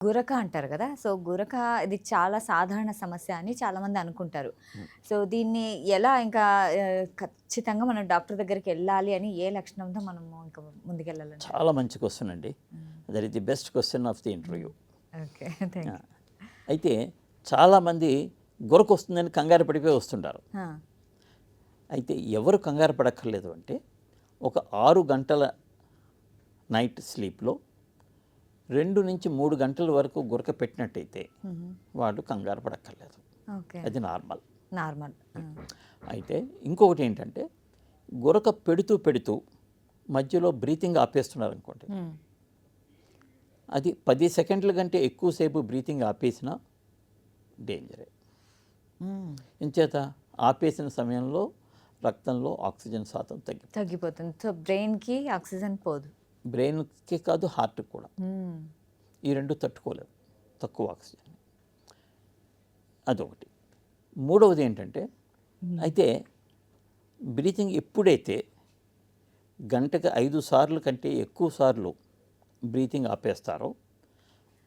గురక అంటారు కదా! సో, గురక ఇది చాలా సాధారణ సమస్య అని చాలామంది అనుకుంటారు. హ్మ్. సో, దీన్ని ఎలా ఇంకా ఖచ్చితంగా మనం డాక్టర్ దగ్గరికెళ్ళాలి అని ఏ లక్షణంతో మనము ఇంకా ముందుకెళ్ళాలంటారు? చాలా మంచి క్వెషన్ అండి. హ్మ్. That is the best question of the హ్మ్. ఇంటర్వ్యూ. ఓకే. థాంక్ ఆ! యూ. అయితే చాలామంది గురకొస్తుందని కంగారు పడిపోయి వస్తుంటారు. ఆ! అయితే ఎవరు కంగారు పడక్కర్లేదు అంటే, ఒక 6 గంటల నైట్ స్లీప్‌లో 2-3 గంటల వరకు గురక పెట్టినట్టయితే హుహు. వాళ్ళు కంగారు పడక్కర్లేదు. ఓకే. అది నార్మల్. నార్మల్. ఆ! అయితే ఇంకొకటి ఏంటంటే, గురక పెడుతూ పెడుతూ మధ్యలో బ్రీతింగ్ ఆపేస్తున్నారనుకోండి, హ్మ్. అది 10 సెకండ్ల కంటే ఎక్కువసేపు బ్రీతింగ్ ఆపేసినా డేంజరే. హ్మ్. ఇంచేత ఆపేసిన సమయంలో రక్తంలో ఆక్సిజన్ శాతం తగ్గిపోతుంది. తగ్గిపోతుంది. సో, బ్రెయిన్‌కి ఆక్సిజన్ పోదు. బ్రెయిన్‌కి కాదు, హార్ట్‌కి కూడా. హ్మ్. ఈ 2 తట్టుకోలేవు తక్కువ ఆక్సిజన్. అదొకటి. మూడవది ఏంటంటే, అయితే బ్రీతింగ్ ఎప్పుడైతే గంటకి 5 సార్లు కంటే ఎక్కువ సార్లు బ్రీతింగ్ ఆపేస్తారో,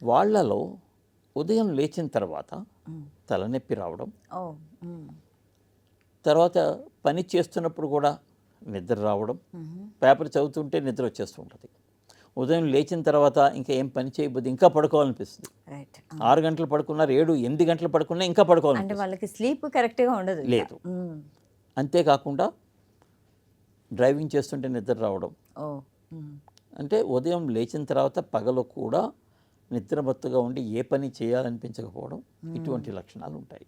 వాళ్ళలో ఉదయం లేచిన తర్వాత తలనొప్పి రావడం, ఓహ్! హ్మ్. తర్వాత పని చేస్తున్నప్పుడు కూడా నిద్ర రావడం, హుహు. పేపర్ చదువుతుంటే నిద్ర వచ్చేస్తూ ఉంటుంది. ఉదయం లేచిన తర్వాత ఇంకా ఏం పని చేయబోద్దు, ఇంకా పడుకోవాలనిపిస్తుంది. రైట్. 6 గంటలు పడుకున్నారు, 7, 8 గంటలు పడుకున్నా ఇంకా అంటే పడుకోవాలనిపిస్తుంది. వాళ్ళకి స్లీప్ కరెక్ట్‌గా ఉండదు ఇక. లేదు. హ్మ్. అంతేకాకుండా డ్రైవింగ్ చేస్తుంటే నిద్ర రావడం. ఓహ్! హ్మ్. అంటే ఉదయం లేచిన తర్వాత పగలు కూడా నిద్రమత్తుగా ఉండి ఏ పని చేయాలనిపించకపోవడం, ఇటువంటి లక్షణాలు ఉంటాయి.